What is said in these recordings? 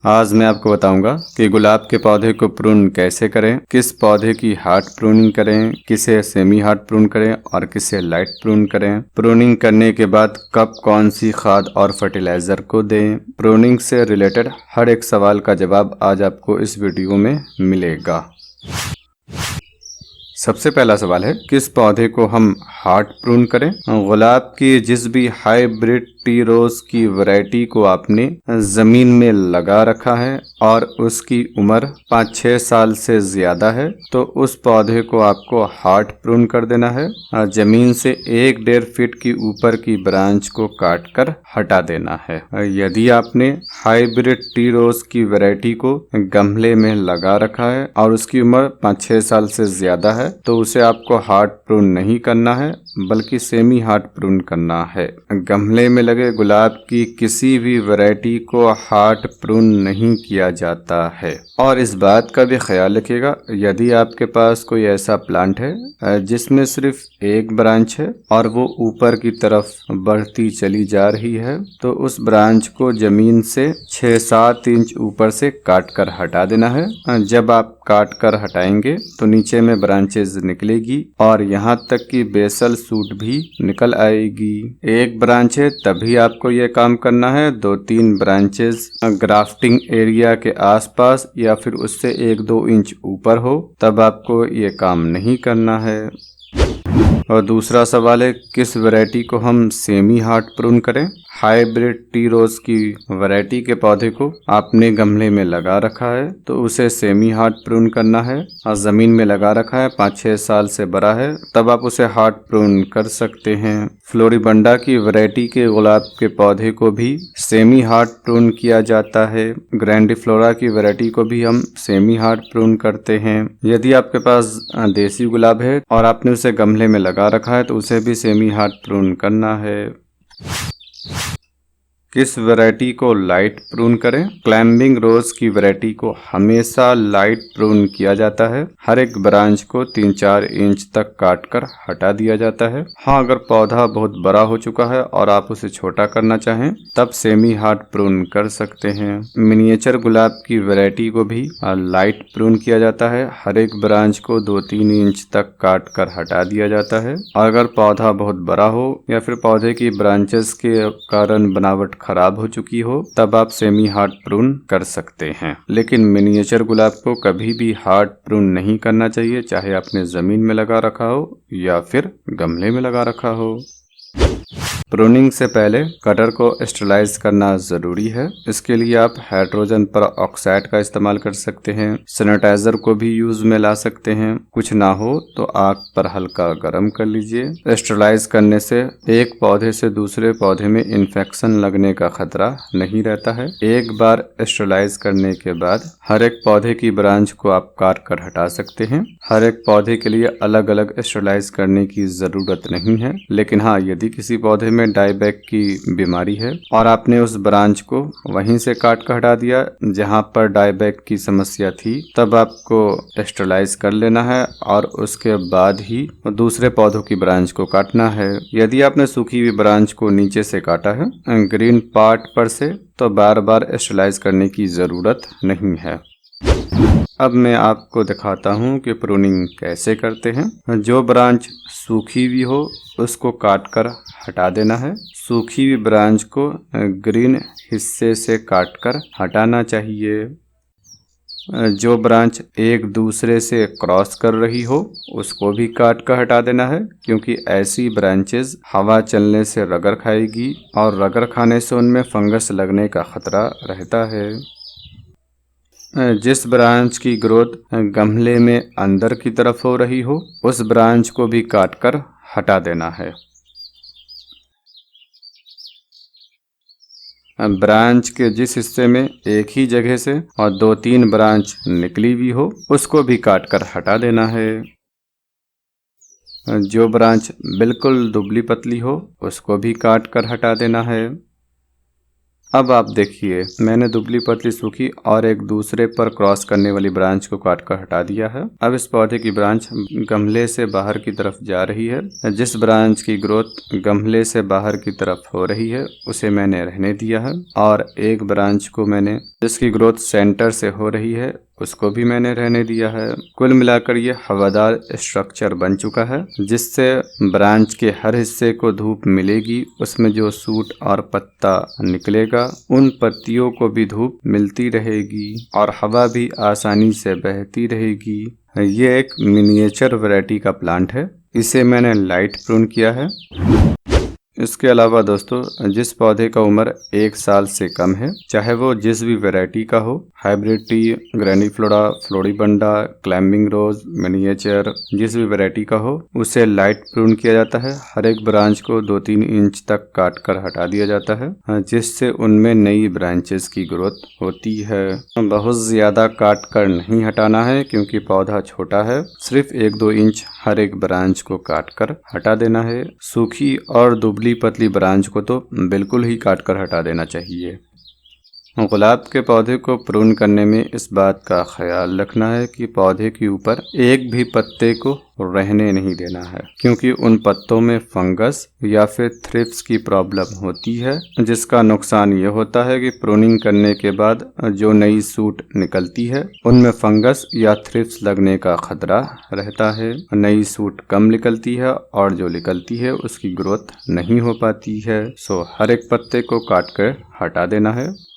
आज मैं आपको बताऊंगा कि गुलाब के पौधे को प्रून कैसे करें, किस पौधे की हार्ड प्रूनिंग करें, किसे सेमी हार्ड प्रून करें और किसे लाइट प्रून करें। प्रूनिंग करने के बाद कब कौन सी खाद और फर्टिलाइजर को दें। प्रूनिंग से रिलेटेड हर एक सवाल का जवाब आज आपको इस वीडियो में मिलेगा। सबसे पहला सवाल है, किस पौधे को हम हार्ड प्रून करें। गुलाब की जिस भी हाइब्रिड टी रोज की वैरायटी को आपने जमीन में लगा रखा है और उसकी उम्र 5-6 साल से ज्यादा है तो उस पौधे को आपको हार्ड प्रून कर देना है। जमीन से 1-1.5 फीट की ऊपर की ब्रांच को काट कर हटा देना है। यदि आपने हाइब्रिड टी रोज की वैरायटी को गमले में लगा रखा है और उसकी उम्र 5-6 साल से ज्यादा है तो उसे आपको हार्ड प्रून नहीं करना है बल्कि सेमी हार्ड प्रून करना है। गमले में लगे गुलाब की किसी भी वैरायटी को हार्ड प्रून नहीं किया जाता है। और इस बात का भी ख्याल रखिएगा, यदि आपके पास कोई ऐसा प्लांट है जिसमें सिर्फ एक ब्रांच है और वो ऊपर की तरफ बढ़ती चली जा रही है तो उस ब्रांच को जमीन से 6-7 इंच ऊपर से काट कर हटा देना है। जब आप काट कर हटाएंगे तो नीचे में ब्रांचेस निकलेगी और यहाँ तक कि बेसल सूट भी निकल आएगी। एक ब्रांच है तभी आपको ये काम करना है। 2-3 ब्रांचेस ग्राफ्टिंग एरिया के आसपास या फिर उससे 1-2 इंच ऊपर हो तब आपको ये काम नहीं करना है। और दूसरा सवाल है, किस वैरायटी को हम सेमी हार्ड प्रून करें। हाइब्रिड टी रोज की वैरायटी के पौधे को आपने गमले में लगा रखा है तो उसे सेमी हार्ड प्रून करना है और जमीन में लगा रखा है 5-6 साल से बड़ा है तब आप उसे हार्ड प्रून कर सकते हैं। फ्लोरिबंडा की वैरायटी के गुलाब के पौधे को भी सेमी हार्ड प्रून किया जाता है। ग्रैंडिफ्लोरा की वैरायटी को भी हम सेमी हार्ड प्रून करते हैं। यदि आपके पास देसी गुलाब है और आपने उसे गमले में लगा रखा है तो उसे भी सेमी हार्ड प्रून करना है। किस वैरायटी को लाइट प्रून करें। क्लाइंबिंग रोज की वैरायटी को हमेशा लाइट प्रून किया जाता है। हर एक ब्रांच को 3-4 इंच तक काट कर हटा दिया जाता है। हाँ, अगर पौधा बहुत बड़ा हो चुका है और आप उसे छोटा करना चाहें तब सेमी हार्ड प्रून कर सकते हैं। मिनिएचर गुलाब की वैरायटी को भी लाइट प्रून किया जाता है। हर एक ब्रांच को 2-3 इंच तक काट कर हटा दिया जाता है। और अगर पौधा बहुत बड़ा हो या फिर पौधे की ब्रांचेस के कारण बनावट खराब हो चुकी हो तब आप सेमी हार्ड प्रून कर सकते हैं। लेकिन मिनिएचर गुलाब को कभी भी हार्ड प्रून नहीं करना चाहिए, चाहे आपने जमीन में लगा रखा हो या फिर गमले में लगा रखा हो। प्रूनिंग से पहले कटर को स्टरलाइज करना जरूरी है। इसके लिए आप हाइड्रोजन पर ऑक्साइड का इस्तेमाल कर सकते हैं। सैनिटाइजर को भी यूज में ला सकते हैं। कुछ ना हो तो आग पर हल्का गर्म कर लीजिए। स्टरलाइज करने से एक पौधे से दूसरे पौधे में इन्फेक्शन लगने का खतरा नहीं रहता है। एक बार स्टरलाइज करने के बाद हर एक पौधे की ब्रांच को आप काट कर हटा सकते हैं। हर एक पौधे के लिए अलग अलग स्टरलाइज करने की जरूरत नहीं है। लेकिन हाँ, यदि किसी पौधे में डाईबैक की बीमारी है और आपने उस ब्रांच को वहीं से काट कर हटा दिया जहां पर डाईबैक की समस्या थी तब आपको स्टरलाइज कर लेना है और उसके बाद ही दूसरे पौधों की ब्रांच को काटना है। यदि आपने सूखी हुई ब्रांच को नीचे से काटा है ग्रीन पार्ट पर से तो बार बार स्टरलाइज करने की जरूरत नहीं है। अब मैं आपको दिखाता हूँ कि प्रूनिंग कैसे करते हैं। जो ब्रांच सूखी हुई हो उसको काट कर हटा देना है। सूखी हुई ब्रांच को ग्रीन हिस्से से काट कर हटाना चाहिए। जो ब्रांच एक दूसरे से क्रॉस कर रही हो उसको भी काट कर हटा देना है, क्योंकि ऐसी ब्रांचेस हवा चलने से रगड़ खाएगी और रगड़ खाने से उनमें फंगस लगने का खतरा रहता है। जिस ब्रांच की ग्रोथ गमले में अंदर की तरफ हो रही हो उस ब्रांच को भी काट कर हटा देना है। ब्रांच के जिस हिस्से में एक ही जगह से और 2-3 ब्रांच निकली हुई हो उसको भी काट कर हटा देना है। जो ब्रांच बिल्कुल दुबली पतली हो उसको भी काट कर हटा देना है। अब आप देखिए मैंने दुबली पतली सूखी और एक दूसरे पर क्रॉस करने वाली ब्रांच को काट कर हटा दिया है। अब इस पौधे की ब्रांच गमले से बाहर की तरफ जा रही है। जिस ब्रांच की ग्रोथ गमले से बाहर की तरफ हो रही है उसे मैंने रहने दिया है, और एक ब्रांच को मैंने जिसकी ग्रोथ सेंटर से हो रही है उसको भी मैंने रहने दिया है। कुल मिलाकर ये हवादार स्ट्रक्चर बन चुका है, जिससे ब्रांच के हर हिस्से को धूप मिलेगी। उसमें जो सूट और पत्ता निकलेगा उन पत्तियों को भी धूप मिलती रहेगी और हवा भी आसानी से बहती रहेगी। ये एक मिनिएचर वैरायटी का प्लांट है, इसे मैंने लाइट प्रून किया है। इसके अलावा दोस्तों जिस पौधे का उम्र 1 साल से कम है, चाहे वो जिस भी वैरायटी का हो, हाइब्रिड टी, ग्रैंडीफ्लोरा, फ्लोरीबंडा, क्लाइंबिंग रोज, मिनिएचर, जिस भी वैरायटी का हो उसे लाइट प्रून किया जाता है। हर एक ब्रांच को 2-3 इंच तक काट कर हटा दिया जाता है, जिससे उनमें नई ब्रांचेस की ग्रोथ होती है। बहुत ज्यादा काट कर नहीं हटाना है क्योंकि पौधा छोटा है, सिर्फ 1-2 इंच हर एक ब्रांच को काट कर हटा देना है। सूखी और दुबली पतली ब्रांच को तो बिल्कुल ही काट कर हटा देना चाहिए। गुलाब के पौधे को प्रून करने में इस बात का ख्याल रखना है कि पौधे के ऊपर एक भी पत्ते को रहने नहीं देना है, क्योंकि उन पत्तों में फंगस या फिर थ्रिप्स की प्रॉब्लम होती है, जिसका नुकसान ये होता है कि प्रूनिंग करने के बाद जो नई सूट निकलती है उनमें फंगस या थ्रिप्स लगने का खतरा रहता है। नई सूट कम निकलती है और जो निकलती है उसकी ग्रोथ नहीं हो पाती है। सो हर एक पत्ते को काट कर हटा देना है।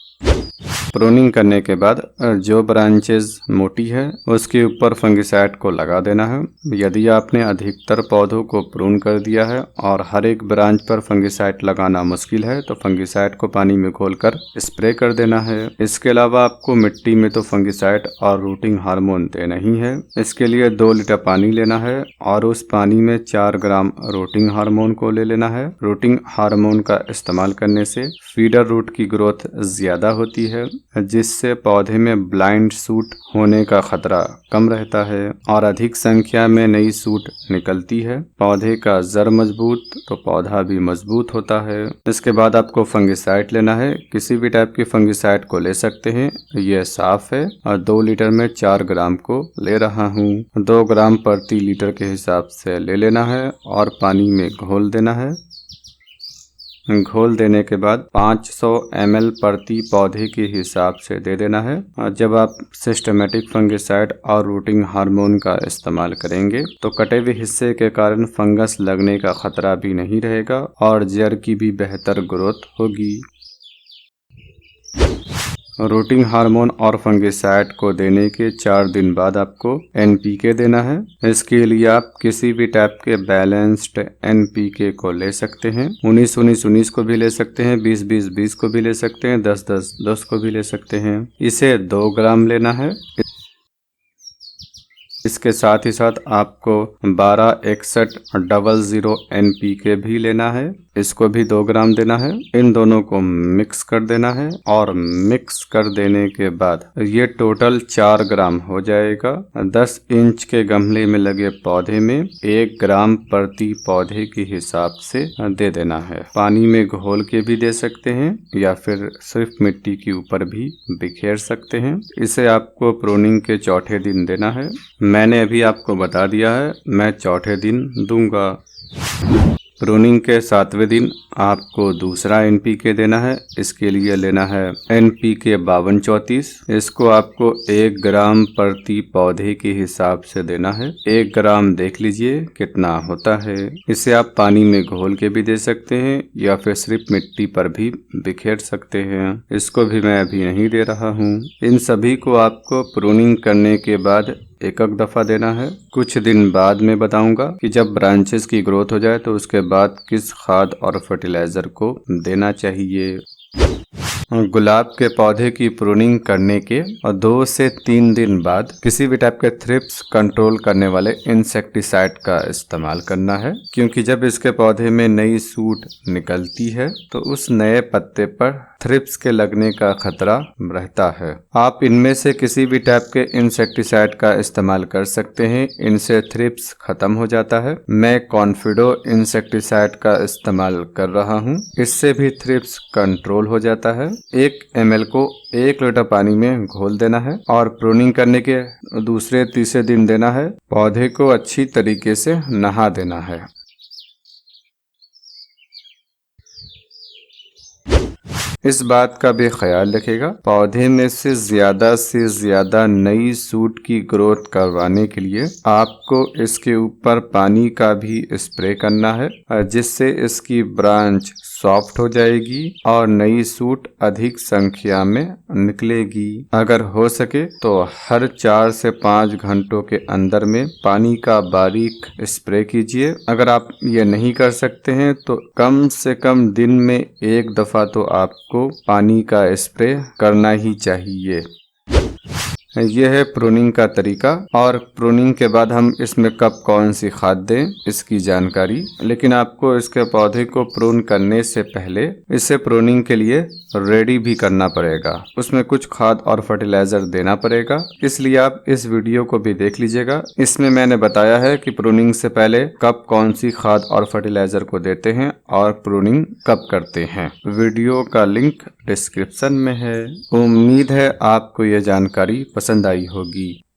प्रूनिंग करने के बाद जो ब्रांचेस मोटी है उसके ऊपर फंगिसाइड को लगा देना है। यदि आपने अधिकतर पौधों को प्रून कर दिया है और हर एक ब्रांच पर फंगिसाइड लगाना मुश्किल है तो फंगिसाइड को पानी में घोलकर स्प्रे कर देना है। इसके अलावा आपको मिट्टी में तो फंगिसाइड और रूटिंग हार्मोन देना ही है। इसके लिए 2 लीटर पानी लेना है और उस पानी में 4 ग्राम रूटिंग हार्मोन को ले लेना है। रूटिंग हार्मोन का इस्तेमाल करने से फीडर रूट की ग्रोथ ज्यादा होती है, जिससे पौधे में ब्लाइंड सूट होने का खतरा कम रहता है और अधिक संख्या में नई सूट निकलती है। पौधे का जड़ मजबूत तो पौधा भी मजबूत होता है। इसके बाद आपको फंगिसाइड लेना है। किसी भी टाइप की फंगिसाइड को ले सकते हैं, यह साफ है और 2 लीटर में 4 ग्राम को ले रहा हूँ। 2 ग्राम प्रति लीटर के हिसाब से ले लेना है और पानी में घोल देना है। घोल देने के बाद 500 ml प्रति पौधे के हिसाब से दे देना है। जब आप सिस्टमेटिक फंगिसाइड और रूटिंग हार्मोन का इस्तेमाल करेंगे तो कटे हुए हिस्से के कारण फंगस लगने का खतरा भी नहीं रहेगा और जड़ की भी बेहतर ग्रोथ होगी। रूटिंग हार्मोन और फंगिसाइड को देने के 4 दिन बाद आपको NPK देना है। इसके लिए आप किसी भी टाइप के बैलेंस्ड NPK को ले सकते हैं। 19-19-19 को भी ले सकते हैं, 20-20-20 को भी ले सकते हैं, 10-10-10 को भी ले सकते हैं। इसे 2 ग्राम लेना है। इसके साथ ही साथ आपको 12-61-00 NPK भी लेना है, इसको भी 2 ग्राम देना है। इन दोनों को मिक्स कर देना है और मिक्स कर देने के बाद ये टोटल 4 ग्राम हो जाएगा। 10 इंच के गमले में लगे पौधे में 1 ग्राम प्रति पौधे के हिसाब से दे देना है। पानी में घोल के भी दे सकते हैं या फिर सिर्फ मिट्टी के ऊपर भी बिखेर सकते हैं। इसे आपको प्रूनिंग के चौथे दिन देना है। मैंने अभी आपको बता दिया है, मैं चौथे दिन दूंगा। प्रूनिंग के 7वें दिन आपको दूसरा NPK देना है। इसके लिए लेना है NPK 52-34। इसको आपको 1 ग्राम प्रति पौधे के हिसाब से देना है। 1 ग्राम देख लीजिए कितना होता है। इसे आप पानी में घोल के भी दे सकते हैं या फिर सिर्फ मिट्टी पर भी बिखेर सकते हैं। इसको भी मैं अभी नहीं दे रहा हूँ। इन सभी को आपको प्रूनिंग करने के बाद एक दफा देना है। कुछ दिन बाद में बताऊंगा कि जब ब्रांचेस की ग्रोथ हो जाए तो उसके बाद किस खाद और फर्टिलाइजर को देना चाहिए। गुलाब के पौधे की प्रूनिंग करने के 2 से 3 दिन बाद किसी भी टाइप के थ्रिप्स कंट्रोल करने वाले इंसेक्टिसाइड का इस्तेमाल करना है, क्योंकि जब इसके पौधे में नई सूट निकलती है तो उस नए पत्ते पर थ्रिप्स के लगने का खतरा रहता है। आप इनमें से किसी भी टाइप के इंसेक्टिसाइड का इस्तेमाल कर सकते हैं, इनसे थ्रिप्स खत्म हो जाता है। मैं कॉन्फिडो इंसेक्टिसाइड का इस्तेमाल कर रहा हूँ, इससे भी थ्रिप्स कंट्रोल हो जाता है। 1 ml को 1 लीटर पानी में घोल देना है और प्रूनिंग करने के दूसरे तीसरे दिन देना है। पौधे को अच्छी तरीके से नहा देना है। इस बात का भी ख्याल रखेगा, पौधे में से ज्यादा नई सूट की ग्रोथ करवाने के लिए आपको इसके ऊपर पानी का भी स्प्रे करना है, जिससे इसकी ब्रांच सॉफ्ट हो जाएगी और नई सूट अधिक संख्या में निकलेगी। अगर हो सके तो हर 4 से 5 घंटों के अंदर में पानी का बारीक स्प्रे कीजिए। अगर आप ये नहीं कर सकते हैं तो कम से कम दिन में 1 दफा तो आपको पानी का स्प्रे करना ही चाहिए। यह है प्रूनिंग का तरीका और प्रूनिंग के बाद हम इसमें कब कौन सी खाद दें इसकी जानकारी। लेकिन आपको इसके पौधे को प्रून करने से पहले इसे प्रूनिंग के लिए रेडी भी करना पड़ेगा, उसमें कुछ खाद और फर्टिलाइजर देना पड़ेगा। इसलिए आप इस वीडियो को भी देख लीजिएगा। इसमें मैंने बताया है कि प्रूनिंग से पहले कब कौन सी खाद और फर्टिलाइजर को देते हैं और प्रूनिंग कब करते हैं। वीडियो का लिंक डिस्क्रिप्शन में है। उम्मीद है आपको यह जानकारी पसंद आई होगी।